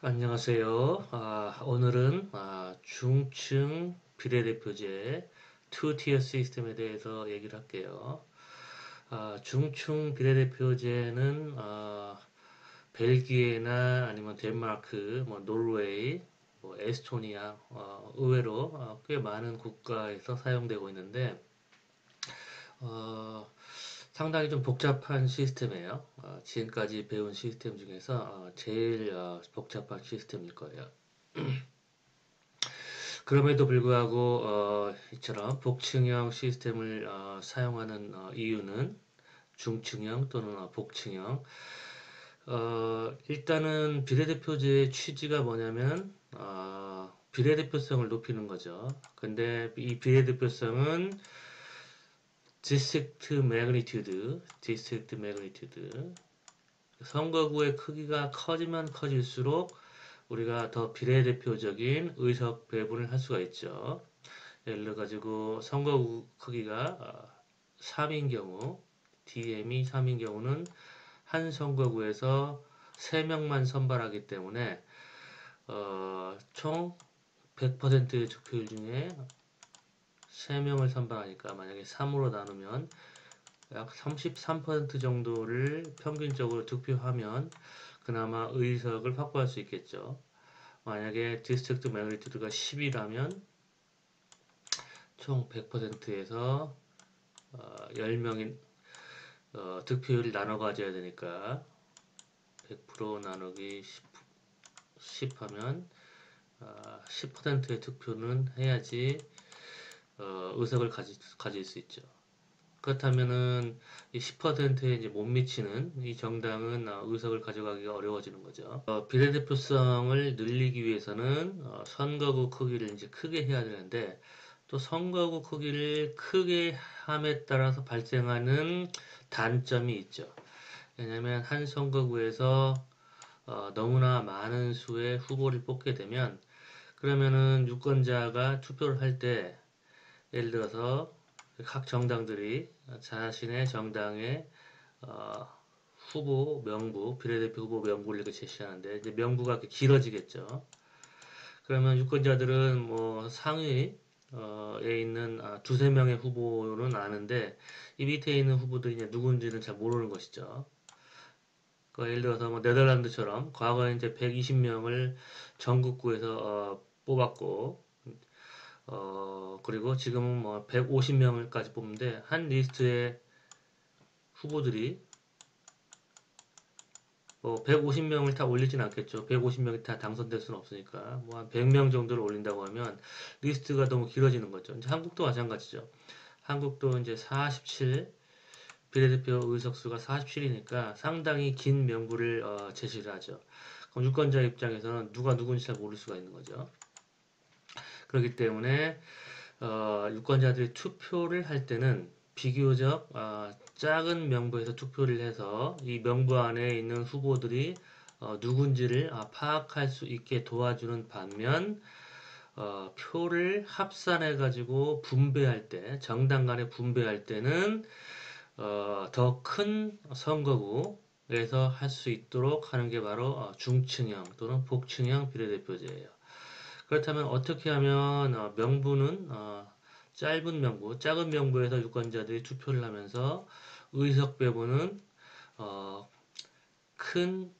안녕하세요. 오늘은 중층 비례대표제 2티어 시스템에 대해서 얘기를 할게요. 중층 비례대표제는 벨기에나 아니면 덴마크, 뭐 노르웨이, 뭐 에스토니아, 의외로 꽤 많은 국가에서 사용되고 있는데 어, 상당히 좀 복잡한 시스템이에요. 지금까지 배운 시스템 중에서 제일 복잡한 시스템일 거예요. 그럼에도 불구하고 이처럼 복층형 시스템을 사용하는 이유는 중층형 또는 복층형. 일단은 비례대표제의 취지가 뭐냐면 비례대표성을 높이는 거죠. 근데 이 비례대표성은 디스트릭트 매그니튜드 선거구의 크기가 커지면 커질수록 우리가 더 비례대표적인 의석 배분을 할 수가 있죠. 예를 들어 가지고 선거구 크기가 3인 경우, DM이 3인 경우는 한 선거구에서 3명만 선발하기 때문에 총 100%의 득표율 중에 3명을 선발하니까 만약에 3으로 나누면 약 33% 정도를 평균적으로 득표하면 그나마 의석을 확보할 수 있겠죠. 만약에 디스트릭트 매그니튜드가 10이라면 총 100%에서 10명인 득표율을 나눠 가져야 되니까 100% 나누기 10 하면 10%의 득표는 해야지 의석을 가질 수 있죠. 그렇다면은 이 10%에 이제 못 미치는 이 정당은 의석을 가져가기가 어려워지는 거죠. 비례대표성을 늘리기 위해서는 선거구 크기를 이제 크게 해야 되는데 또 선거구 크기를 크게 함에 따라서 발생하는 단점이 있죠. 왜냐하면 한 선거구에서 너무나 많은 수의 후보를 뽑게 되면 그러면은 유권자가 투표를 할 때 예를 들어서 각 정당들이 자신의 정당의 어, 후보 명부, 비례대표 후보 명부를 이렇게 제시하는데 이제 명부가 이렇게 길어지겠죠. 그러면 유권자들은 뭐 상위에 있는 두세 명의 후보는 아는데 이 밑에 있는 후보들이 이제 누군지는 잘 모르는 것이죠. 예를 들어서 뭐 네덜란드처럼 과거에 이제 120명을 전국구에서 뽑았고 그리고 지금은 뭐 150명을까지 뽑는데 한 리스트에 후보들이 뭐 150명을 다 올리진 않겠죠. 150명이 다 당선될 수는 없으니까 뭐 한 100명 정도를 올린다고 하면 리스트가 너무 길어지는 거죠. 이제 한국도 마찬가지죠. 한국도 이제 47 비례대표 의석수가 47이니까 상당히 긴 명부를 제시를 하죠. 그럼 유권자 입장에서는 누가 누군지 잘 모를 수가 있는 거죠. 그렇기 때문에 유권자들이 투표를 할 때는 비교적 작은 명부에서 투표를 해서 이 명부 안에 있는 후보들이 누군지를 파악할 수 있게 도와주는 반면 표를 합산해 가지고 분배할 때 정당 간에 분배할 때는 더 큰 선거구에서 할 수 있도록 하는 게 바로 중층형 또는 복층형 비례대표제예요. 그렇다면 어떻게 하면 명부는 짧은 명부, 작은 명부에서 유권자들이 투표를 하면서 의석 배분은 어, 큰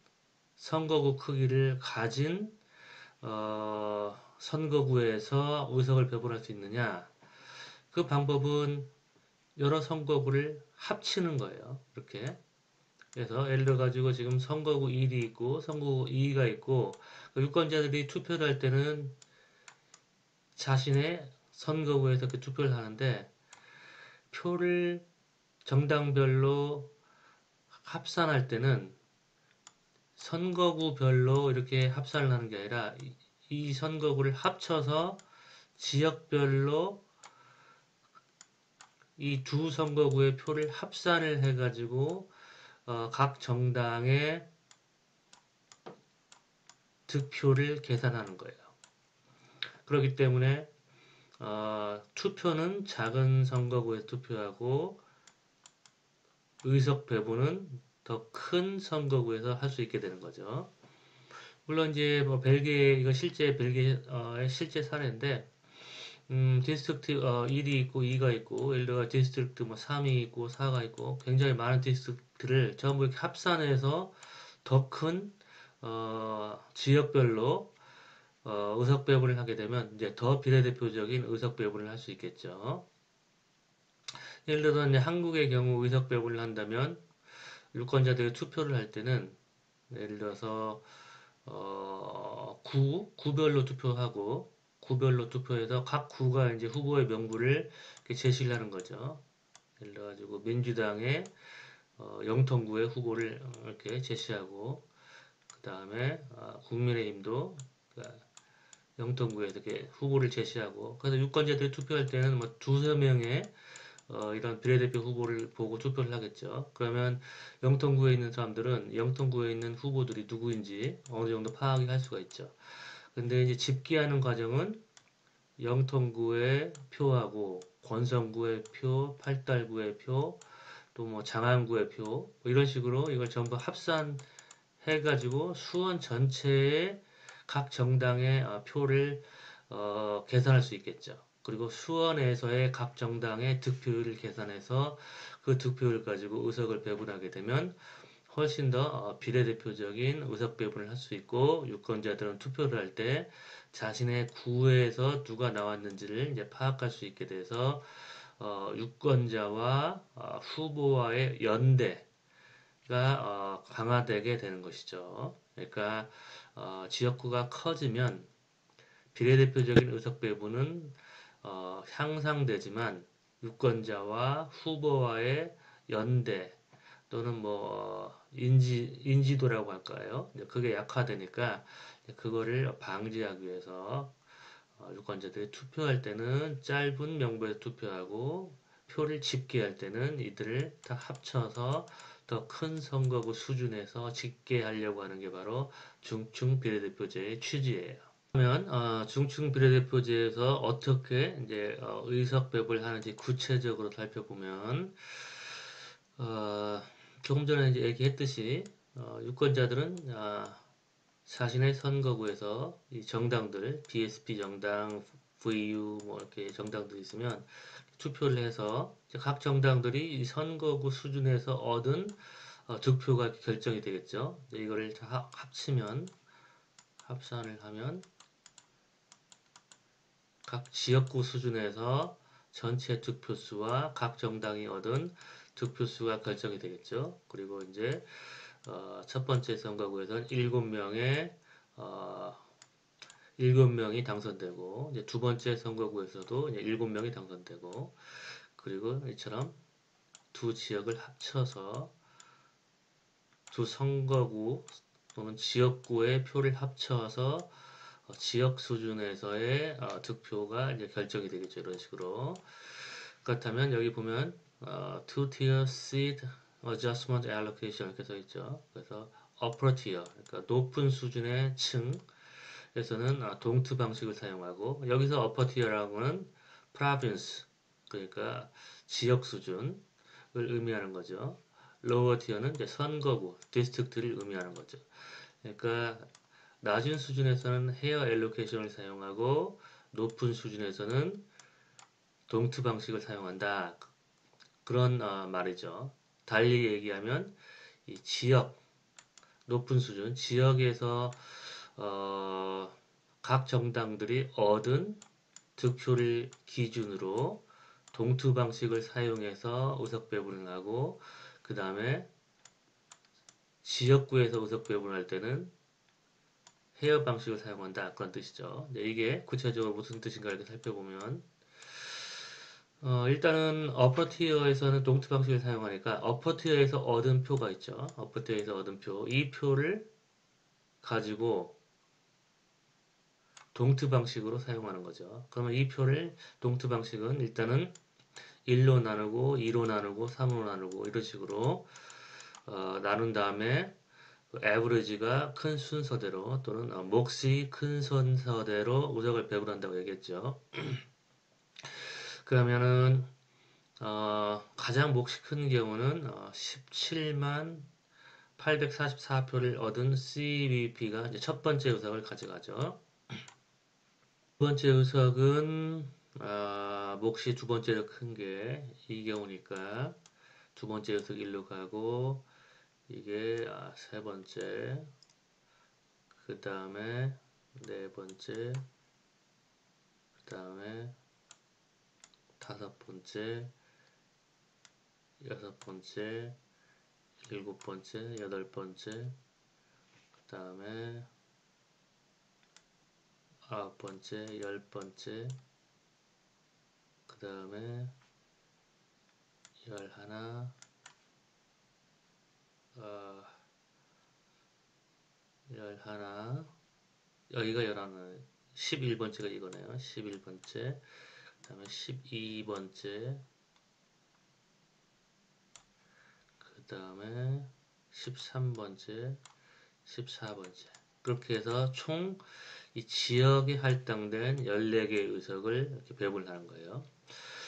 선거구 크기를 가진 선거구에서 의석을 배분할 수 있느냐? 그 방법은 여러 선거구를 합치는 거예요. 이렇게. 그래서 예를 들어 가지고 지금 선거구 1이 있고 선거구 2가 있고 그 유권자들이 투표를 할 때는 자신의 선거구에서 그 투표를 하는데 표를 정당별로 합산할 때는 선거구별로 이렇게 합산을 하는 게 아니라 이 선거구를 합쳐서 지역별로 이 두 선거구의 표를 합산을 해가지고 각 정당의 득표를 계산하는 거예요. 그렇기 때문에 투표는 작은 선거구에 투표하고 의석 배분은 더 큰 선거구에서 할 수 있게 되는 거죠. 물론 이제 뭐 벨기에 이거 실제 벨기에의 실제 사례인데 디스트릭트 1이 있고 2가 있고 예를 들어 디스트릭트 뭐 3이 있고 4가 있고 굉장히 많은 디스트릭트를 전부 이렇게 합산해서 더 큰 지역별로 의석 배분을 하게 되면 이제 더 비례대표적인 의석 배분을 할 수 있겠죠. 예를 들어서 이제 한국의 경우 의석 배분을 한다면 유권자들이 투표를 할 때는 예를 들어서 구별로 투표하고 구별로 투표해서 각 구가 이제 후보의 명부를 이렇게 제시를 하는 거죠. 예를 들어가지고 민주당의 영통구의 후보를 이렇게 제시하고 그 다음에 국민의힘도 그러니까 영통구에 이렇게 후보를 제시하고 그래서 유권자들이 투표할 때는 뭐 두세 명의 이런 비례대표 후보를 보고 투표를 하겠죠. 그러면 영통구에 있는 사람들은 영통구에 있는 후보들이 누구인지 어느 정도 파악이 할 수가 있죠. 근데 이제 집계하는 과정은 영통구의 표하고 권성구의 표, 팔달구의 표, 또 뭐 장안구의 표, 뭐 이런 식으로 이걸 전부 합산해가지고 수원 전체의 각 정당의 표를 계산할 수 있겠죠. 그리고 수원에서의 각 정당의 득표율을 계산해서 그 득표율 가지고 의석을 배분하게 되면 훨씬 더 비례대표적인 의석 배분을 할 수 있고 유권자들은 투표를 할 때 자신의 구에서 누가 나왔는지를 이제 파악할 수 있게 돼서 유권자와 후보와의 연대가 강화되게 되는 것이죠. 그러니까 지역구가 커지면 비례대표적인 의석 배분은 향상되지만 유권자와 후보와의 연대 또는 뭐 인지도라고 할까요? 그게 약화되니까 그거를 방지하기 위해서 유권자들이 투표할 때는 짧은 명부에 투표하고 표를 집계할 때는 이들을 다 합쳐서 더 큰 선거구 수준에서 집계하려고 하는 게 바로 중층 비례대표제의 취지예요. 그러면 중층 비례대표제에서 어떻게 이제 의석 배분을 하는지 구체적으로 살펴보면 조금 전에 이제 얘기했듯이 유권자들은 자신의 선거구에서 이 정당들, BSP 정당, VU 뭐 이렇게 정당들이 있으면 투표를 해서 각 정당들이 이 선거구 수준에서 얻은 득표가 결정이 되겠죠. 이거를 다 합치면 합산을 하면 각 지역구 수준에서 전체 득표수와 각 정당이 얻은 득표수가 결정이 되겠죠. 그리고 이제 첫 번째 선거구에서는 7명의 어, 7명이 당선되고 이제 두 번째 선거구에서도 이제 7명이 당선되고 그리고 이처럼 두 지역을 합쳐서 두 선거구 또는 지역구의 표를 합쳐서 지역 수준에서의 득표가 이제 결정이 되겠죠. 이런 식으로. 그렇다면 여기 보면 two-tier seat adjustment allocation 이렇게 써 있죠. 그래서 upper tier, 그러니까 높은 수준의 층에서는 동투 방식을 사용하고 여기서 upper tier라는 거는 province, 그러니까 지역 수준을 의미하는 거죠. lower tier는 이제 선거구, district를 의미하는 거죠. 그러니까 낮은 수준에서는 헤어 엘로케이션을 사용하고 높은 수준에서는 동투 방식을 사용한다. 그런 말이죠. 달리 얘기하면 이 지역, 높은 수준, 지역에서 각 정당들이 얻은 득표를 기준으로 동투 방식을 사용해서 의석 배분을 하고 그 다음에 지역구에서 의석 배분할 때는 헤어 방식을 사용한다. 그런 뜻이죠. 이게 구체적으로 무슨 뜻인가 이렇게 살펴보면 일단은 어퍼티어에서는 동트 방식을 사용하니까 어퍼티어에서 얻은 표가 있죠. 어퍼티어에서 얻은 표. 이 표를 가지고 동트 방식으로 사용하는 거죠. 그러면 이 표를 동트 방식은 일단은 1로 나누고 2로 나누고 3으로 나누고 이런 식으로 나눈 다음에 에버리지가 큰 순서대로 또는 몫이 큰 순서대로 우석을 배분한다고 얘기했죠. 그러면은 가장 몫이 큰 경우는 17만 844표를 얻은 CVP가 이제 첫 번째 의석을 가져가죠. 두 번째 의석은 몫이 두 번째로 큰 게 이 경우니까 두 번째 의석 1로 가고 이게 세 번째, 그 다음에 네 번째, 그 다음에 다섯 번째, 여섯 번째, 일곱 번째, 여덟 번째, 그 다음에 아홉 번째, 열 번째, 그 다음에 열 하나, 열 하나, 여기가 열 하나, 11번째가 이거네요. 11번째, 그 다음에 12번째, 그 다음에 13번째, 14번째. 그렇게 해서 총 이 지역에 할당된 14개의 의석을 이렇게 배분하는 거예요.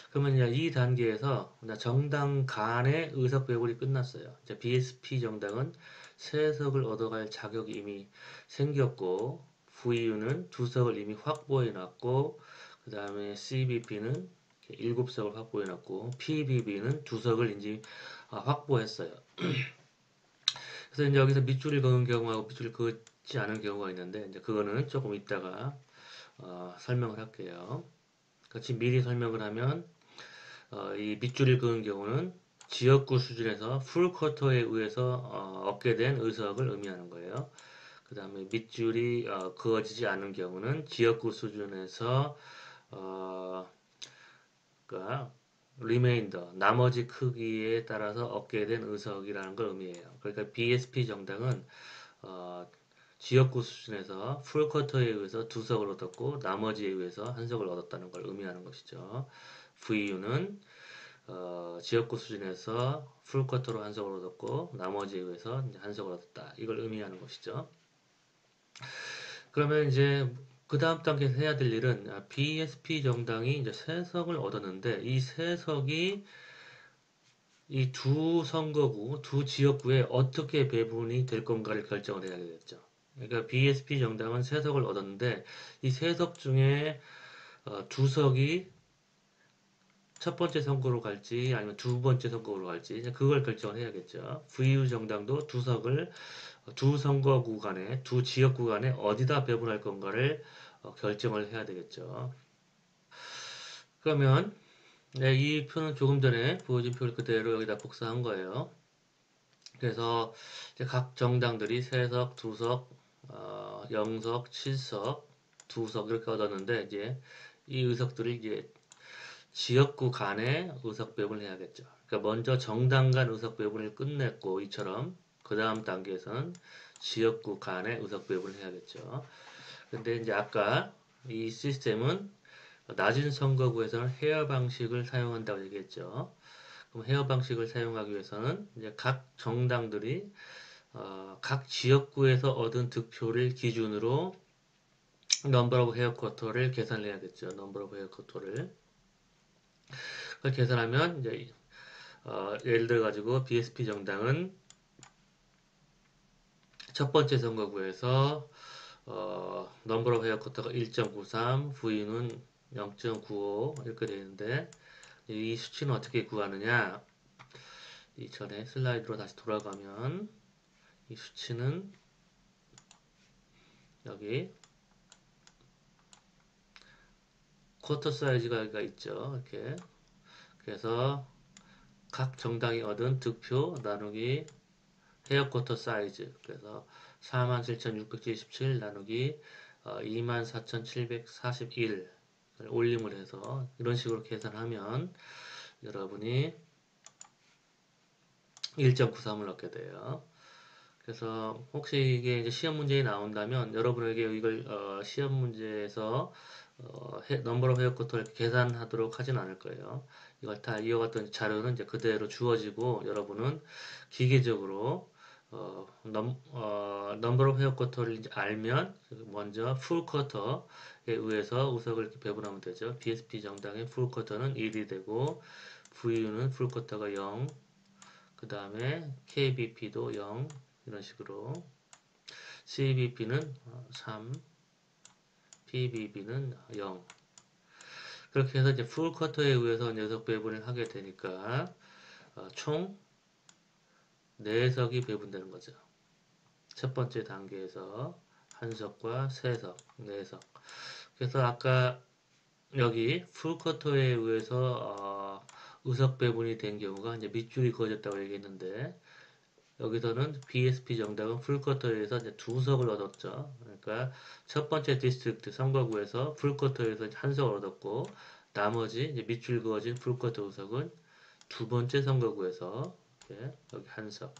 그러면 이제 이 단계에서 정당 간의 의석 배분이 끝났어요. 이제 BSP 정당은 3석을 얻어갈 자격이 이미 생겼고, VU는 2석을 이미 확보해 놨고, 그 다음에 CBP는 7석을 확보해 놨고, PBB는 2석을 이제 확보했어요. 그래서 이제 여기서 밑줄을 그은 경우하고 밑줄을 그지 않은 경우가 있는데, 이제 그거는 조금 이따가 설명을 할게요. 같이 미리 설명을 하면 이 밑줄을 그은 경우는 지역구 수준에서 풀쿼터에 의해서 얻게 된 의석을 의미하는 거예요. 그 다음에 밑줄이 그어지지 않은 경우는 지역구 수준에서 그러니까 리메인더 나머지 크기에 따라서 얻게 된 의석이라는 걸 의미해요. 그러니까 BSP 정당은 어, 지역구 수준에서 풀쿼터에 의해서 2석을 얻었고 나머지에 의해서 1석을 얻었다는 걸 의미하는 것이죠. VU는 지역구 수준에서 풀쿼터로 1석을 얻었고 나머지에 의해서 이제 1석을 얻었다. 이걸 의미하는 것이죠. 그러면 이제 그 다음 단계에서 해야 될 일은 BSP 정당이 이제 3석을 얻었는데 이 3석이 이 두 선거구, 두 지역구에 어떻게 배분이 될 건가를 결정을 해야 되겠죠. 그러니까 BSP 정당은 3석을 얻었는데 이 3석 중에 2석이 첫 번째 선거로 갈지 아니면 두 번째 선거로 갈지 이제 그걸 결정을 해야겠죠. VU 정당도 2석을 두 선거구 간에 두 지역구 간에 어디다 배분할 건가를 결정을 해야 되겠죠. 그러면 네, 이 표는 조금 전에 보여준 표를 그대로 여기다 복사한 거예요. 그래서 이제 각 정당들이 3석, 2석, 0석, 7석, 2석 이렇게 얻었는데 이제 이 의석들을 이제 지역구 간의 의석 배분을 해야겠죠. 그러니까 먼저 정당 간 의석 배분을 끝냈고 이처럼 그 다음 단계에서는 지역구 간의 의석 배분을 해야겠죠. 근데 이제 아까 이 시스템은 낮은 선거구에서는 헤어 방식을 사용한다고 얘기했죠. 그럼 헤어 방식을 사용하기 위해서는 이제 각 정당들이 각 지역구에서 얻은 득표를 기준으로 넘버 오브 헤어 쿼터를 계산을 해야겠죠. 넘버 오브 헤어 쿼터를 그걸 계산하면 이제 예를 들어 가지고 BSP 정당은 첫 번째 선거구에서 넘버 오브 헤어 쿼터가 1.93, V는 0.95 이렇게 되는데 이 수치는 어떻게 구하느냐? 이전에 슬라이드로 다시 돌아가면 이 수치는 여기 쿼터 사이즈가 있죠. 이렇게 그래서 각 정당이 얻은 득표 나누기 헤어 쿼터 사이즈 그래서 47,677 나누기 24,741을 올림을 해서 이런 식으로 계산하면 여러분이 1.93을 얻게 돼요. 그래서 혹시 이게 이제 시험 문제에 나온다면 여러분에게 이걸 시험 문제에서 넘버 오브 헤어 쿼터를 계산하도록 하진 않을 거예요. 이걸 다 이와 같은 자료는 이제 그대로 주어지고 여러분은 기계적으로 넘버 오브 헤어 쿼터를 이제 알면 먼저 풀 쿼터에 의해서 우석을 이렇게 배분하면 되죠. BSP 정당의 풀 쿼터는 1이 되고 VU는 풀 쿼터가 0, 그 다음에 KBP도 0, 이런 식으로. CBP는 3, PBB는 0. 그렇게 해서 이제 풀 쿼터에 의해서 녀석 배분을 하게 되니까 총 4석이 배분되는 거죠. 첫 번째 단계에서 한 석과 세 석, 4석. 그래서 아까 여기 풀 쿼터에 의해서 의석 배분이 된 경우가 이제 밑줄이 그어졌다고 얘기했는데 여기서는 BSP 정당은 풀쿼터에서 이제 2석을 얻었죠. 그러니까 첫 번째 디스트릭트 선거구에서 풀쿼터에서 한 석을 얻었고 나머지 이제 밑줄 그어진 풀쿼터 의석은 두 번째 선거구에서 이렇게 여기 한 석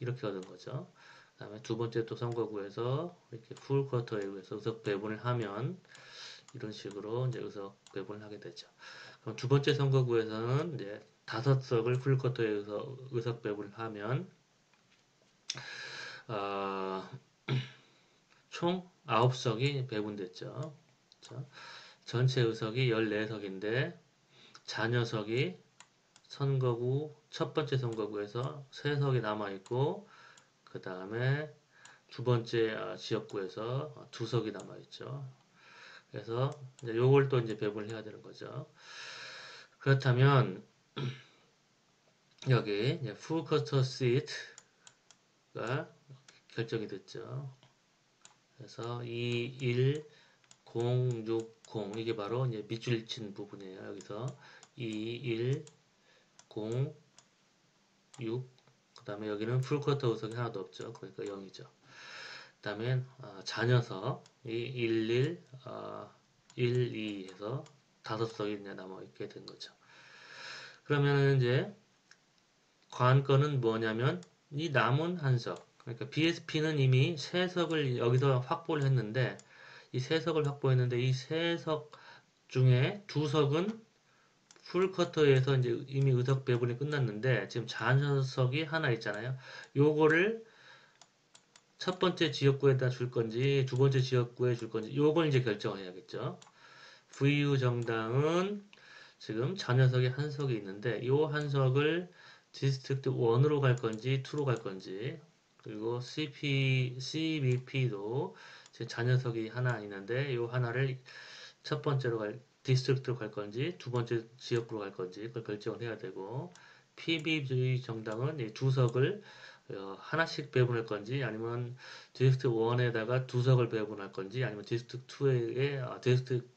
이렇게 얻은 거죠. 그다음에 두 번째 또 선거구에서 이렇게 풀쿼터에 의해서 의석 배분을 하면 이런 식으로 이제 의석 배분을 하게 되죠. 그럼 두 번째 선거구에서는 이제 5석을 풀쿼터에 의해서 의석 배분을 하면 어, 총 9석이 배분됐죠. 그렇죠? 전체 의석이 14석인데 잔여석이 선거구 첫 번째 선거구에서 3석이 남아있고 그 다음에 두 번째 지역구에서 2석이 남아있죠. 그래서 이제 요걸 또 이제 배분을 해야 되는 거죠. 그렇다면 여기 이제 full cluster seat가 결정이 됐죠. 그래서 2, 1, 0, 6, 0 이게 바로 이제 밑줄 친 부분이에요. 여기서 2, 1, 0, 6 그 다음에 여기는 풀쿼터 의석이 하나도 없죠. 그러니까 0이죠. 그 다음에 잔여석 이 1, 1, 1, 2 해서 5석이 이제 남아있게 된 거죠. 그러면 이제 관건은 뭐냐면 이 남은 한 석 그러니까 BSP는 이미 3석을 여기서 확보를 했는데 이 3석을 확보했는데 이 3석 중에 2석은 풀커터에서 이제 이미 의석 배분이 끝났는데 지금 잔여석이 하나 있잖아요. 요거를 첫 번째 지역구에다 줄 건지 두 번째 지역구에 줄 건지 요걸 이제 결정을 해야겠죠. VU 정당은 지금 잔여석이 한 석이 있는데 요 한 석을 디스트릭트 1으로 갈 건지 2로 갈 건지 그리고 CBP도 지금 잔여석이 하나 있는데 요 하나를 첫 번째로 갈 디스트릭트로 갈 건지 두 번째 지역구로 갈 건지 그걸 결정을 해야 되고 PB주의 정당은 이 두 석을 하나씩 배분할 건지 아니면 디스트릭트 1에다가 두 석을 배분할 건지 아니면 디스트릭트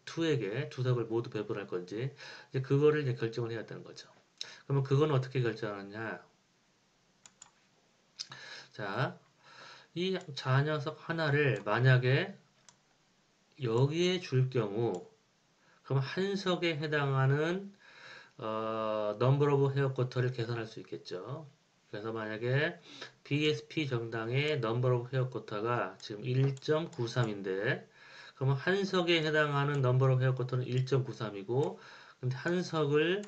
2에게 두 석을 모두 배분할 건지 이제 그거를 이제 결정을 해야 되는 거죠. 그러면 그건 어떻게 결정하느냐? 자, 이 자녀석 하나를 만약에 여기에 줄 경우 그럼 한 석에 해당하는 number of hair quota를 계산할 수 있겠죠. 그래서 만약에 BSP 정당의 number of hair quota가 지금 1.93인데 그러면 한 석에 해당하는 number of hair quota는 1.93이고 근데 한 석을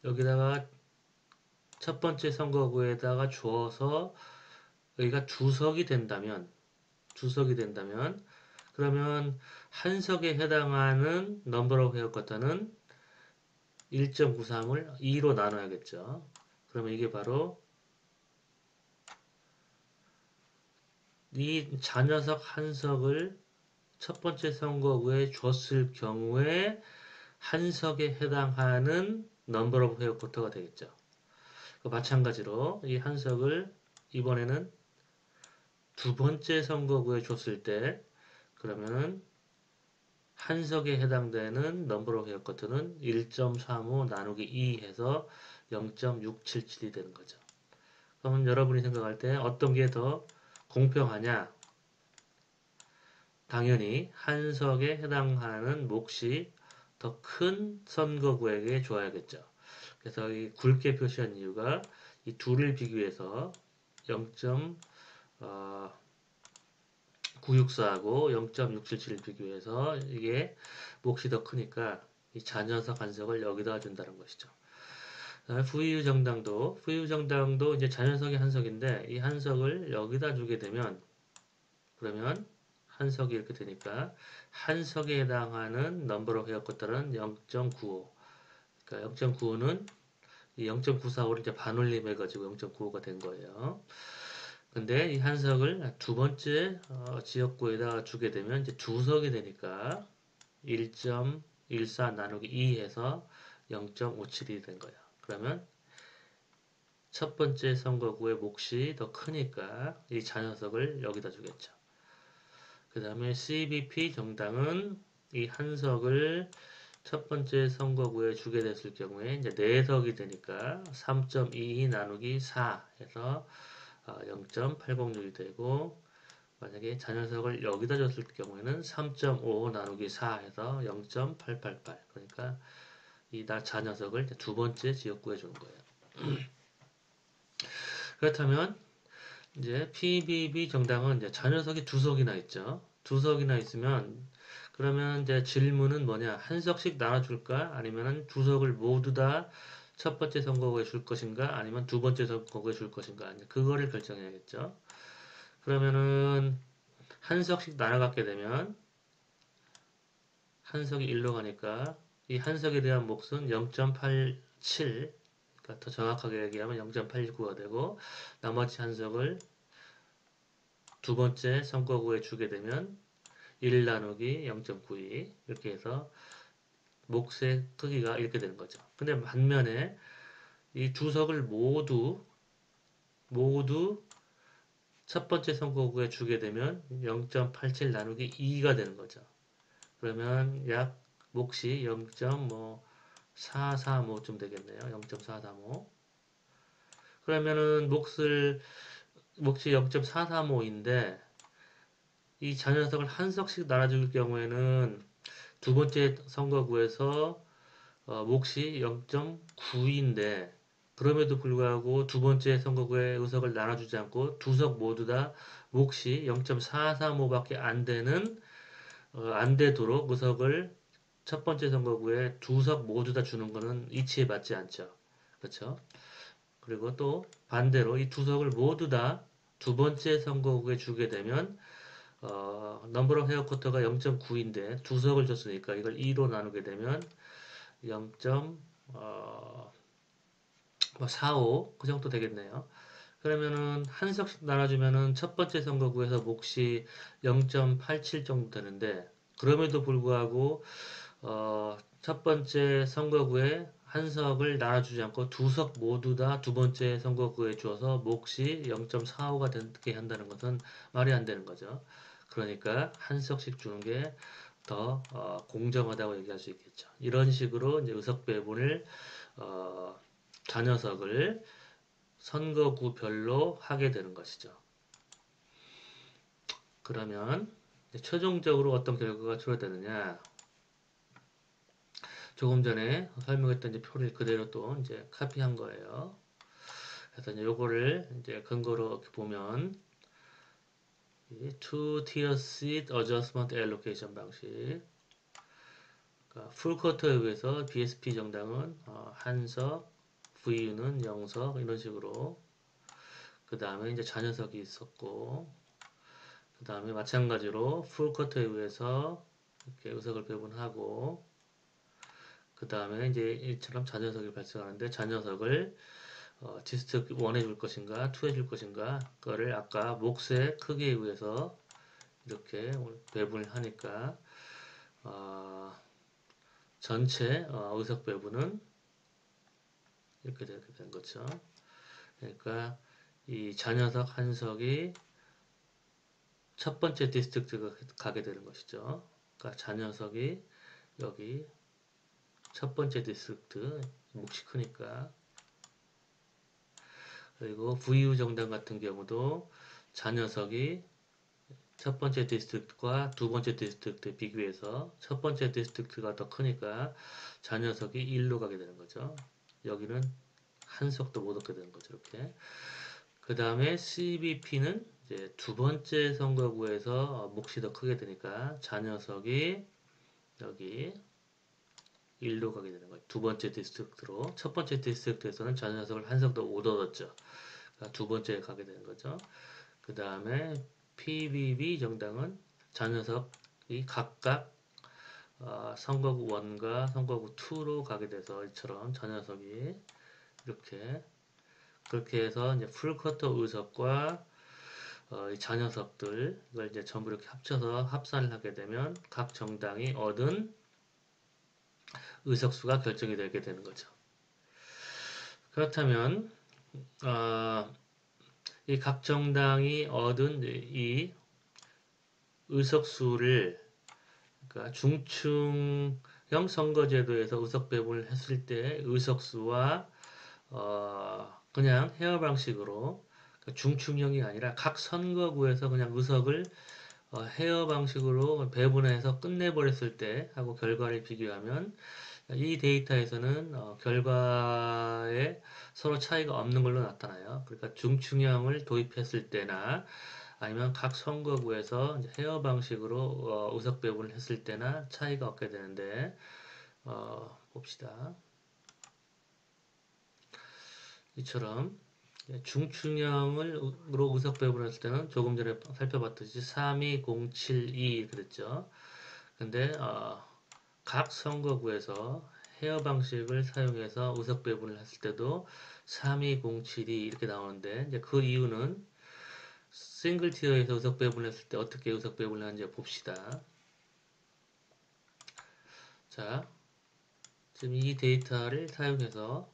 여기다가 첫 번째 선거구에다가 주어서 여기가 두 석이 된다면 그러면 한 석에 해당하는 number of hair quota는 1.93을 2로 나눠야겠죠. 그러면 이게 바로 이 잔여석 한 석을 첫 번째 선거구에 줬을 경우에 한 석에 해당하는 number of hair quota가 되겠죠. 마찬가지로 이 한 석을 이번에는 두 번째 선거구에 줬을 때 그러면은 한 석에 해당되는 넘버 오브 헤어 커트는 1.35 나누기 2 해서 0.677이 되는 거죠. 그러면 여러분이 생각할 때 어떤 게 더 공평하냐? 당연히 한 석에 해당하는 몫이 더 큰 선거구에게 줘야겠죠. 그래서 이 굵게 표시한 이유가 이 둘을 비교해서 0.964하고 0.677을 비교해서 이게 몫이 더 크니까 이 잔여석 한 석을 여기다 준다는 것이죠. VU 정당도 이제 잔여석이 한 석인데 이 한 석을 여기다 주게 되면 그러면 한 석이 이렇게 되니까 한 석에 해당하는 넘버 오브 헤어 커터는 0.95. 그러니까 0.95는 이 0.945를 이제 반올림 해가지고 0.95가 된 거예요. 근데 이 한석을 두 번째 지역구에다 주게 되면 이제 두 석이 되니까 1.14 나누기 2 해서 0.57이 된 거야. 그러면 첫 번째 선거구의 몫이 더 크니까 이 자녀석을 여기다 주겠죠. 그 다음에 CBP 정당은 이 한석을 첫 번째 선거구에 주게 됐을 경우에 이제 4석이 되니까 3.22 나누기 4 해서 0.806이 되고, 만약에 자녀석을 여기다 줬을 경우에는 3.5 나누기 4 해서 0.888. 그러니까 이 자녀석을 두 번째 지역구에 주는 거예요. 그렇다면 이제 PBB 정당은 이제 자녀석이 두 석이나 있죠. 두 석이나 있으면 그러면 이제 질문은 뭐냐? 한 석씩 나눠줄까? 아니면은 두 석을 모두 다 첫 번째 선거구에 줄 것인가? 아니면 두 번째 선거구에 줄 것인가? 그거를 결정해야겠죠. 그러면은 한 석씩 나눠 갖게 되면 한 석이 1로 가니까 이 한 석에 대한 몫은 0.87, 그러니까 더 정확하게 얘기하면 0.819가 되고, 나머지 한 석을 두 번째 선거구에 주게 되면 1 나누기 0.92 이렇게 해서 몫의 크기가 이렇게 되는 거죠. 근데 반면에 이 두 석을 모두 첫 번째 선거구에 주게 되면 0.87 나누기 2가 되는 거죠. 그러면 약 몫이 0.435쯤 되겠네요. 0.435. 그러면은 몫이 0.435인데 이 자녀석을 한 석씩 나눠줄 경우에는 두 번째 선거구에서 몫이 0.9인데 그럼에도 불구하고 두 번째 선거구에 의석을 나눠주지 않고 두 석 모두 다 몫이 0.435밖에 안 되도록 의석을 첫 번째 선거구에 두 석 모두 다 주는 것은 이치에 맞지 않죠. 그렇죠? 그리고 또 반대로 이 두 석을 모두 다 두 번째 선거구에 주게 되면 넘버 오브 헤어 쿼터가 0.9인데 두 석을 줬으니까 이걸 2로 나누게 되면 0.45 그 정도 되겠네요. 그러면은 한 석씩 나눠주면은 첫 번째 선거구에서 몫이 0.87 정도 되는데 그럼에도 불구하고 첫 번째 선거구에 한 석을 나눠주지 않고 두 석 모두 다 두 번째 선거구에 주어서 몫이 0.45가 되게 한다는 것은 말이 안 되는 거죠. 그러니까 한 석씩 주는 게 더 공정하다고 얘기할 수 있겠죠. 이런 식으로 이제 의석 배분을 자녀석을 선거구별로 하게 되는 것이죠. 그러면 최종적으로 어떤 결과가 초래되느냐? 조금 전에 설명했던 이제 표를 그대로 또 이제 카피한 거예요. 그래서 이제 요거를 이제 근거로 이렇게 보면 two tier seed adjustment allocation 방식. 그러니까 풀 쿼터에 의해서 BSP 정당은 한석, VU는 0석 이런 식으로. 그 다음에 이제 자녀석이 있었고, 그 다음에 마찬가지로 풀 쿼터에 의해서 이렇게 의석을 배분하고, 그 다음에 이제 이처럼 자녀석이 발생하는데 자녀석을 디스트릭트 1에 줄 것인가 2에 줄 것인가 그거를 아까 몫의 크기에 의해서 이렇게 배분을 하니까 전체 의석 배분은 이렇게 되게 된 거죠. 그러니까 이 자녀석 한 석이 첫 번째 디스트릭트가 가게 되는 것이죠. 그러니까 자녀석이 여기 첫 번째 디스트릭트 몫이 크니까. 그리고 VU 정당 같은 경우도 자녀석이 첫 번째 디스트릭트과 두 번째 디스트릭트 비교해서 첫 번째 디스트릭트가 더 크니까 자녀석이 1로 가게 되는 거죠. 여기는 한 석도 못 얻게 되는 거죠. 이렇게. 그 다음에 CBP는 이제 두 번째 선거구에서 몫이 더 크게 되니까 자녀석이 여기 1로 가게 되는 거예요. 두 번째 디스트릭트로. 첫 번째 디스트릭트에서는 자녀석을 한 석도 못 얻었죠. 그러니까 두 번째에 가게 되는 거죠. 그 다음에 PBB 정당은 자녀석이 각각 선거구 1과 선거구 2로 가게 돼서 이처럼 자녀석이 이렇게 그렇게 해서 이제 풀커터 의석과 이 자녀석들 이걸 이제 전부 이렇게 합쳐서 합산을 하게 되면 각 정당이 얻은 의석수가 결정이 되게 되는 거죠. 그렇다면 이 각 정당이 얻은 이 의석수를 그러니까 중층형 선거제도에서 의석 배분을 했을 때 의석수와 그냥 헤어 방식으로 그러니까 중층형이 아니라 각 선거구에서 그냥 의석을 헤어 방식으로 배분해서 끝내버렸을 때 하고 결과를 비교하면 이 데이터에서는 결과에 서로 차이가 없는 걸로 나타나요. 그러니까 중층형을 도입했을 때나 아니면 각 선거구에서 이제 헤어 방식으로 의석 배분을 했을 때나 차이가 없게 되는데 봅시다. 이처럼 중층형으로 의석 배분을 했을 때는 조금 전에 살펴봤듯이 32072 그랬죠. 근데 각 선거구에서 헤어 방식을 사용해서 의석 배분을 했을 때도 32072 이렇게 나오는데 이제 그 이유는 싱글 티어에서 의석 배분을 했을 때 어떻게 의석 배분을 하는지 봅시다. 자, 지금 이 데이터를 사용해서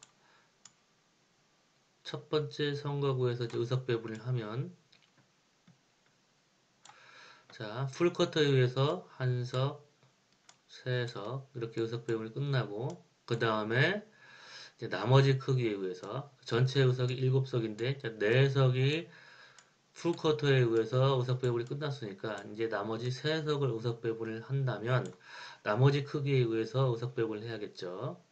첫 번째 선거구에서 의석 배분을 하면 자, 풀커터에 의해서 한석, 세석 이렇게 의석 배분이 끝나고 그 다음에 나머지 크기에 의해서 전체 의석이 7석인데 4석이 풀쿼터에 의해서 의석 배분이 끝났으니까 이제 나머지 3석을 의석 배분을 한다면 나머지 크기에 의해서 의석 배분을 해야겠죠.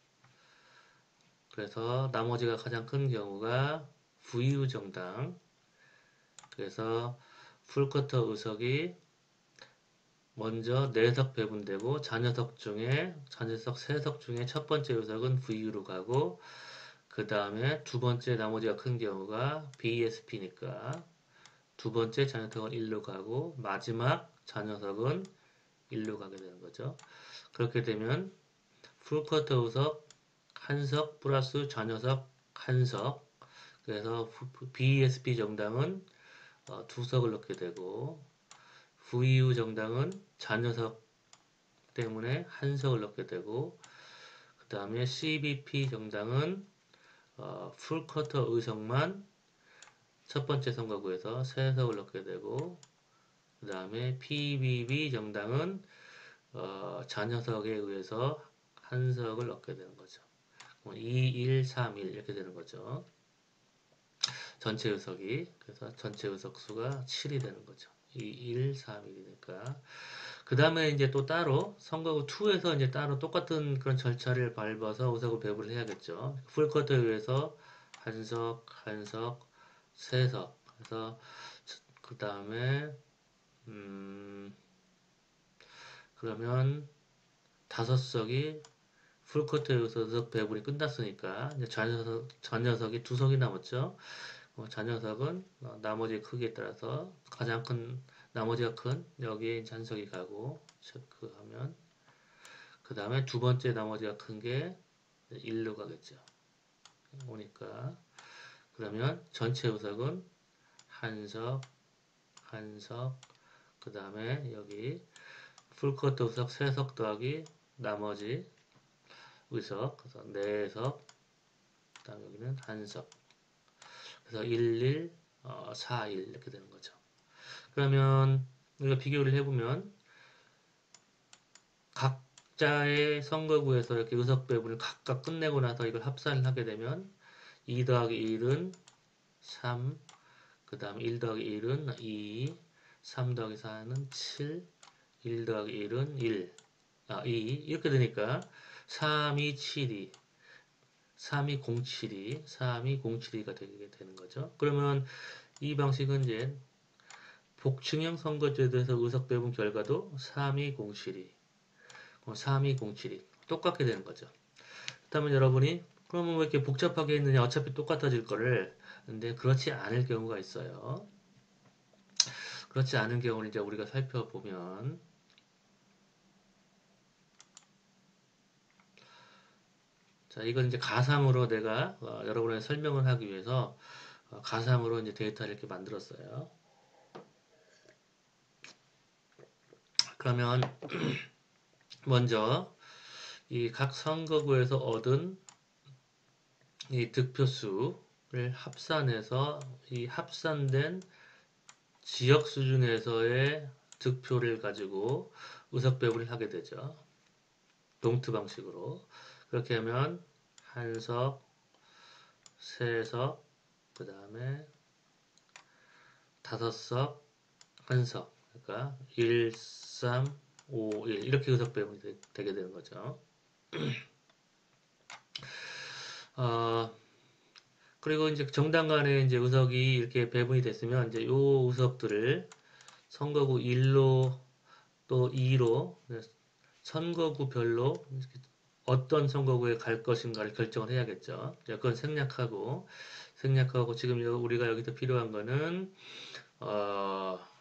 그래서 나머지가 가장 큰 경우가 VU 정당. 그래서 풀쿼터 의석이 먼저 4석 배분되고 자녀석 3석 중에 첫 번째 의석은 VU로 가고 그 다음에 두 번째 나머지가 큰 경우가 BSP니까 두 번째 자녀석은 1로 가고 마지막 자녀석은 1로 가게 되는 거죠. 그렇게 되면 풀쿼터 의석 한석 플러스 자녀석 한석 그래서 BSP 정당은 2석을 넣게 되고 VU 정당은 자녀석 때문에 한석을 넣게 되고 그 다음에 CBP 정당은 풀쿼터 의석만 첫 번째 선거구에서 3석을 넣게 되고 그 다음에 PBB 정당은 자녀석에 의해서 한석을 넣게 되는 거죠. 2, 1, 3, 1 이렇게 되는 거죠. 전체 의석이 그래서 전체 의석 수가 7이 되는 거죠. 2, 1, 3, 1이니까 그 다음에 이제 또 따로 선거구 2에서 이제 따로 똑같은 그런 절차를 밟아서 의석을 배분을 해야겠죠. 풀커터에 의해서 한석, 한석, 세석 그래서 그 다음에 그러면 5석이 풀커트에 의해서 의석 배분이 끝났으니까 이제 잔여석이 2석이 남았죠. 잔여석은 나머지 크기에 따라서 가장 큰 나머지가 큰 여기에 잔석이 가고 체크하면 그 다음에 두 번째 나머지가 큰 게 1로 가겠죠. 오니까 그러면 전체 의석은 한석, 한석 그 다음에 여기 풀커트 의석 3석 더하기 나머지 의석 그래서 4석 그 다음에 여기는 한석 그래서 1, 1, 4, 1 이렇게 되는 거죠. 그러면 우리가 비교를 해보면 각자의 선거구에서 이렇게 의석 배분을 각각 끝내고 나서 이걸 합산을 하게 되면 2 더하기 1은 3, 그 다음에 1 더하기 1은 2, 3 더하기 4는 7, 1 더하기 1은 1, 2 이렇게 되니까 3, 2, 7, 2 3207이 3207이가 되게 되는 거죠. 그러면 이 방식은 이제 복층형 선거제도에서 의석 배분 결과도 3207이 3207이 똑같게 되는 거죠. 그렇다면 여러분이 그러면 왜 이렇게 복잡하게 했느냐 어차피 똑같아질 거를 근데 그렇지 않을 경우가 있어요. 그렇지 않은 경우는 이제 우리가 살펴보면 자 이건 이제 가상으로 내가 여러분의 설명을 하기 위해서 가상으로 이제 데이터를 이렇게 만들었어요. 그러면 먼저 이 각 선거구에서 얻은 이 득표수를 합산해서 이 합산된 지역 수준에서의 득표를 가지고 의석 배분을 하게 되죠. 동트 방식으로. 그렇게 하면 한석, 세석, 그 다음에 다섯석, 한석. 그러니까 1, 3, 5, 1 이렇게 의석 배분이 되게 되는 거죠. 어, 그리고 이제 정당 간에 이제 의석이 이렇게 배분이 됐으면 이제 요 의석들을 선거구 1로 또 2로 선거구별로 어떤 선거구에 갈 것인가를 결정을 해야겠죠. 그건 생략하고 지금 우리가 여기서 필요한 거는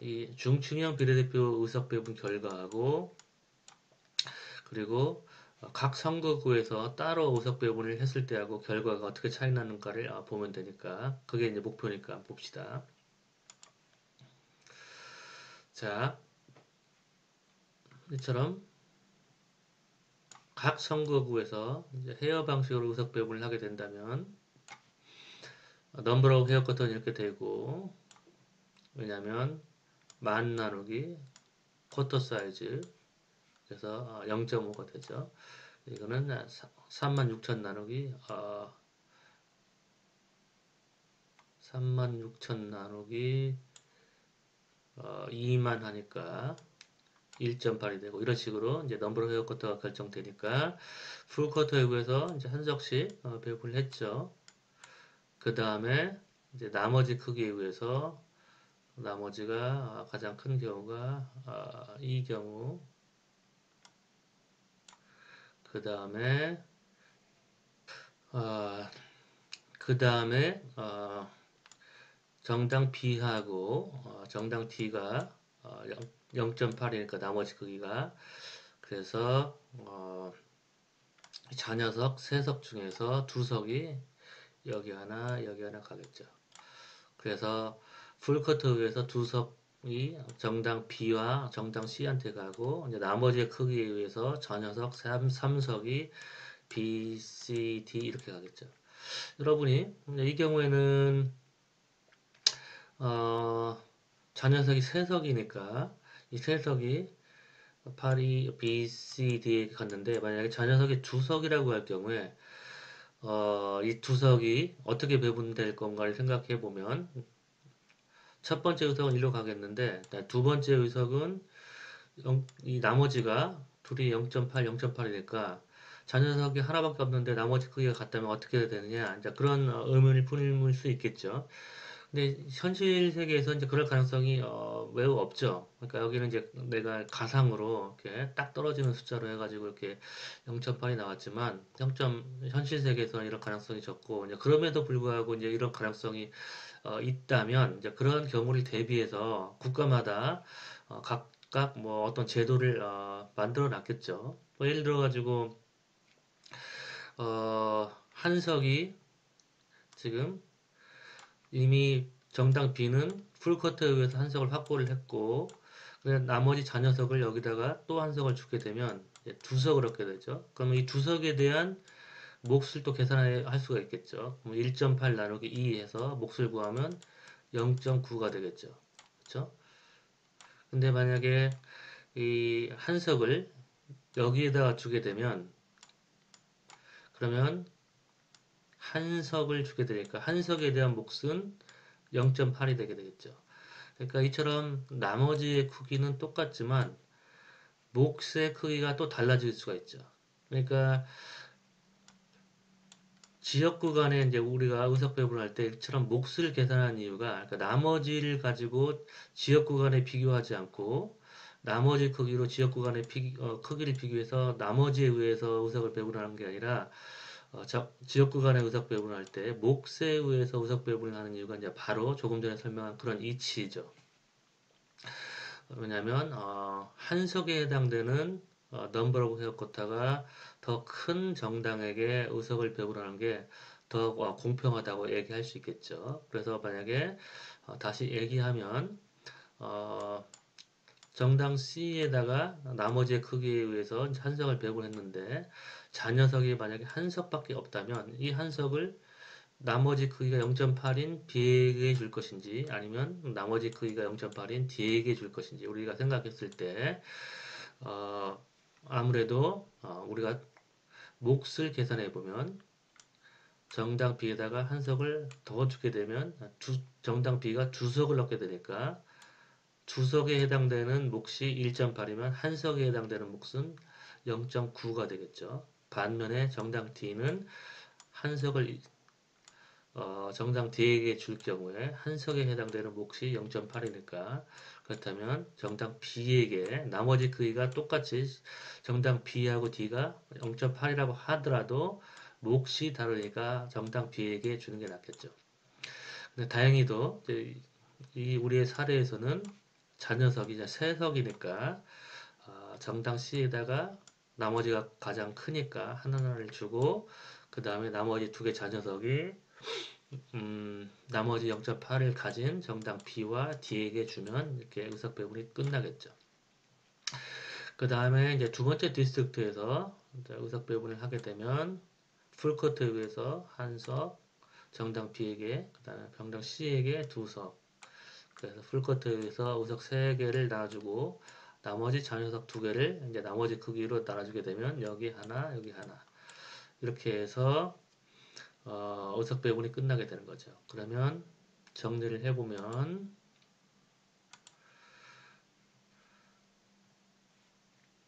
이 중층형 비례대표 의석 배분 결과하고 그리고 각 선거구에서 따로 의석 배분을 했을 때하고 결과가 어떻게 차이 나는가를 보면 되니까 그게 이제 목표니까 봅시다. 자, 이처럼 각 선거구에서 이제 헤어 방식으로 의석 배분을 하게 된다면 넘버 오브 헤어 커터는 이렇게 되고 왜냐면 만 나누기 쿼터 사이즈 그래서 0.5가 되죠. 이거는 36,000 나누기 36,000 나누기 2만 하니까 1.8이 되고 이런 식으로 이제 넘버 헤어 커터가 결정되니까 풀 커터에 의해서 이제 한 석씩 배분을 했죠. 그 다음에 이제 나머지 크기에 의해서 나머지가 가장 큰 경우가 이 경우 그 다음에 그 다음에 정당 B하고 정당 D가 0.8이니까 나머지 크기가 그래서 자녀석 3석 중에서 2석이 여기 하나 가겠죠. 그래서 풀커터 위에서 2석이 정당 B와 정당 C한테 가고 이제 나머지 크기에 의해서 자녀석 3석이 B, C, D 이렇게 가겠죠. 여러분이 이 경우에는 자녀석이 3석이니까 이 3석이 8이 B, C, D에 갔는데 만약에 자녀석이 2석이라고 할 경우에 이 2석이 어떻게 배분될 건가를 생각해 보면 첫 번째 의석은 1로 가겠는데 두 번째 의석은 이 나머지가 둘이 0.8, 0.8이니까 자녀석이 하나밖에 없는데 나머지 크기가 같다면 어떻게 되느냐 이제 그런 의문을 품을 수 있겠죠. 근데 현실 세계에서 이제 그럴 가능성이 매우 없죠. 그러니까 여기는 이제 내가 가상으로 이렇게 딱 떨어지는 숫자로 해가지고 이렇게 0.8이 나왔지만 현실 세계에서는 이런 가능성이 적고 이제 그럼에도 불구하고 이제 이런 가능성이 있다면 이제 그런 경우를 대비해서 국가마다 각각 뭐 어떤 제도를 만들어 놨겠죠. 뭐 예를 들어 가지고 한석이 지금 이미 정당 B는 풀커터에 의해서 한 석을 확보를 했고 나머지 잔여석을 여기다가 또 한 석을 주게 되면 두 석을 얻게 되죠. 그러면 이 두 석에 대한 몫을 또 계산할 수가 있겠죠. 1.8 나누기 2 해서 몫을 구하면 0.9가 되겠죠. 그렇죠? 근데 만약에 이 한석을 여기에다가 주게 되면 그러면 한석을 주게 되니까 한석에 대한 몫은 0.8이 되게 되겠죠. 그러니까 이처럼 나머지의 크기는 똑같지만 몫의 크기가 또 달라질 수가 있죠. 그러니까 지역구 간에 이제 우리가 의석 배분할 때 이처럼 몫을 계산하는 이유가 그러니까 나머지를 가지고 지역구 간에 비교하지 않고 나머지 크기로 지역구 간의 크기를 비교해서 나머지에 의해서 의석을 배분하는 게 아니라 지역구 간의 의석 배분할 때 몫에 의해서 의석 배분을 하는 이유가 이제 바로 조금 전에 설명한 그런 이치죠. 왜냐하면 한석에 해당되는 넘버 오브 헤어 쿼터가 더 큰 정당에게 의석을 배분하는 게 더 공평하다고 얘기할 수 있겠죠. 그래서 만약에 다시 얘기하면 정당 C에다가 나머지의 크기에 의해서 한석을 배분했는데 자녀석이 만약에 한 석밖에 없다면 이 한석을 나머지 크기가 0.8인 B에게 줄 것인지 아니면 나머지 크기가 0.8인 D에게 줄 것인지 우리가 생각했을 때 아무래도 우리가 몫을 계산해 보면 정당 B에다가 한석을 더 주게 되면 정당 B가 두 석을 넣게 되니까 두 석에 해당되는 몫이 1.8이면 한 석에 해당되는 몫은 0.9가 되겠죠. 반면에 정당 D는 한 석을 정당 D에게 줄 경우에 한 석에 해당되는 몫이 0.8이니까 그렇다면 정당 B에게 나머지 크기가 똑같이 정당 B하고 D가 0.8이라고 하더라도 몫이 다르니까 정당 B에게 주는 게 낫겠죠. 근데 다행히도 이 우리의 사례에서는 자녀석이 이제 세 석이니까 정당 C에다가 나머지가 가장 크니까 하나를 주고 그 다음에 나머지 두 개 자녀석이 나머지 0.8을 가진 정당 B와 D에게 주면 이렇게 의석 배분이 끝나겠죠. 그 다음에 이제 두 번째 디스트릭트에서 의석 배분을 하게 되면 풀커트에 의해서 한 석, 정당 B에게, 그 다음에 정당 C에게 두 석. 그래서 풀커트에 의해서 의석 3개를 나눠주고 나머지 자녀석 2개를 이제 나머지 크기로 나눠주게 되면 여기 하나, 여기 하나. 이렇게 해서 의석 배분이 끝나게 되는 거죠. 그러면 정리를 해보면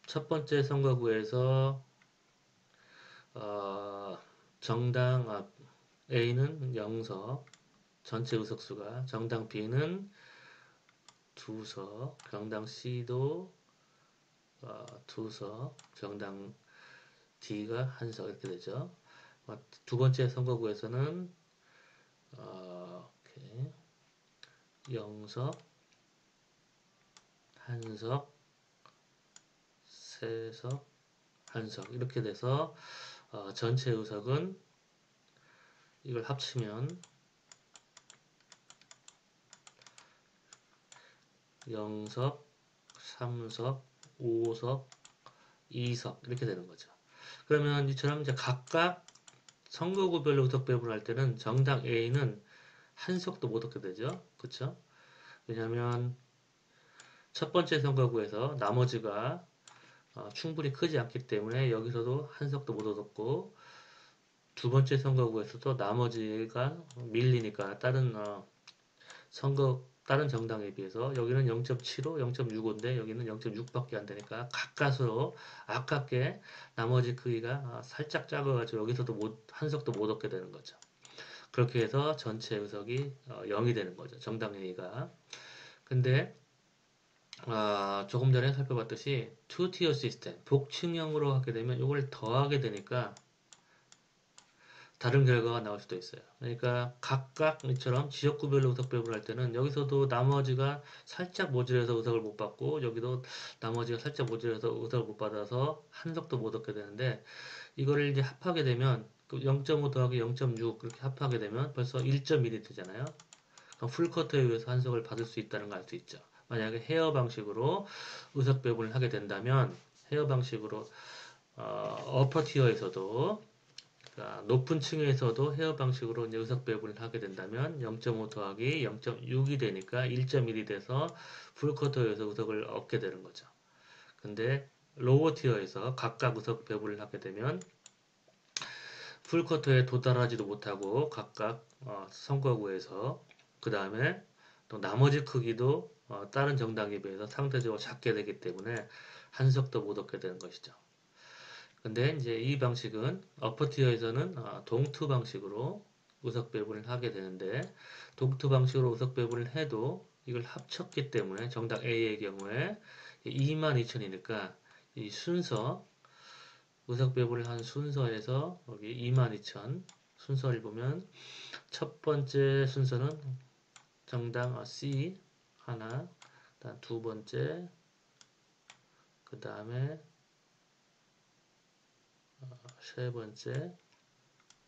첫 번째 선거구에서 정당 A는 0석, 전체 의석수가 정당 B는 2석, 정당 C도 2석, 정당 D가 1석 이렇게 되죠. 두 번째 선거구에서는 이렇게 0석, 1석, 3석, 1석 이렇게 돼서 전체 의석은 이걸 합치면 0석, 3석, 5석, 2석 이렇게 되는 거죠. 그러면 이처럼 이제 각각 선거구별로 의석 배분할 때는 정당 A는 한 석도 못 얻게 되죠. 그렇죠? 왜냐하면 첫 번째 선거구에서 나머지가 충분히 크지 않기 때문에 여기서도 한 석도 못 얻었고 두 번째 선거구에서도 나머지가 밀리니까 다른 정당에 비해서 여기는 0.75, 0.65인데 여기는 0.6밖에 안 되니까 가까스로 아깝게 나머지 크기가 살짝 작아가지고 여기서도 한 석도 못 얻게 되는 거죠. 그렇게 해서 전체 의석이 0이 되는 거죠. 정당 A가. 근데 조금 전에 살펴봤듯이 투티어 시스템, 복층형으로 하게 되면 이걸 더하게 되니까 다른 결과가 나올 수도 있어요. 그러니까 각각 이처럼 지역구별로 의석 배분할 때는 여기서도 나머지가 살짝 모자라서 의석을 못 받고 여기도 나머지가 살짝 모자라서 의석을 못 받아서 한 석도 못 얻게 되는데 이거를 이제 합하게 되면 0.5 더하기 0.6 그렇게 합하게 되면 벌써 1.1이 되잖아요. 그럼 풀커트에 의해서 한 석을 받을 수 있다는 걸 알 수 있죠. 만약에 헤어 방식으로 의석 배분을 하게 된다면 헤어 방식으로 어퍼 티어에서도 그러니까 높은 층에서도 헤어 방식으로 이제 의석 배분을 하게 된다면 0.5 더하기 0.6이 되니까 1.1이 돼서 풀커터에서 의석을 얻게 되는 거죠. 근데 로워 티어에서 각각 의석 배분을 하게 되면 풀커터에 도달하지도 못하고 각각 선거구에서 그 다음에 또 나머지 크기도 다른 정당에 비해서 상대적으로 작게 되기 때문에 한 석도 못 얻게 되는 것이죠. 근데 이제 이 방식은 어퍼티어에서는 동투 방식으로 의석 배분을 하게 되는데 동투 방식으로 의석 배분을 해도 이걸 합쳤기 때문에 정당 A의 경우에 22,000이니까 이 순서 의석 배분을 한 순서에서 여기 22,000 순서를 보면 첫 번째 순서는 정당 C 하나, 그다음 두 번째, 그 다음에 세 번째,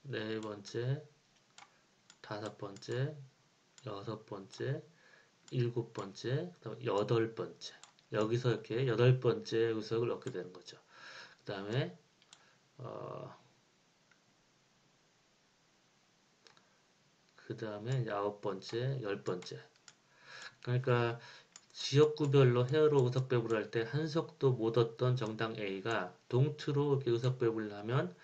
네 번째, 다섯 번째, 여섯 번째, 일곱 번째, 그다음 여덟 번째. 여기서 이렇게 8번째 의석을 얻게 되는 거죠. 그 다음에 이제 9번째, 10번째. 그러니까 지역구별로 헤어로 의석 배분을 할 때 한석도 못 얻던 정당 A가 동투로 이렇게 의석 배분을 하면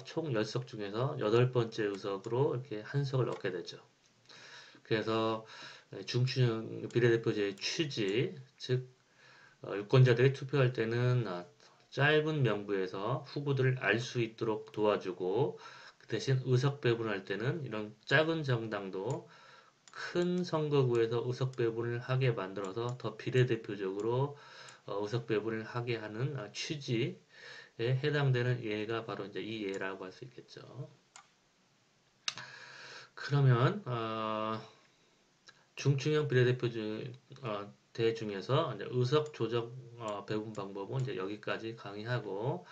총 10석 중에서 8번째 의석으로 이렇게 한 석을 얻게 되죠. 그래서 중추형 비례대표제의 취지, 즉 유권자들이 투표할 때는 짧은 명부에서 후보들을 알 수 있도록 도와주고 그 대신 의석 배분할 때는 이런 작은 정당도 큰 선거구에서 의석 배분을 하게 만들어서 더 비례대표적으로 의석 배분을 하게 하는 취지에 해당되는 예가 바로 이제 이 예라고 할 수 있겠죠. 그러면 중증형 대 중에서 이제 의석 조정 배분 방법은 이제 여기까지 강의하고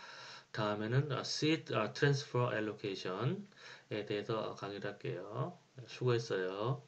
다음에는 seat transfer allocation에 대해서 강의를 할게요. 수고했어요.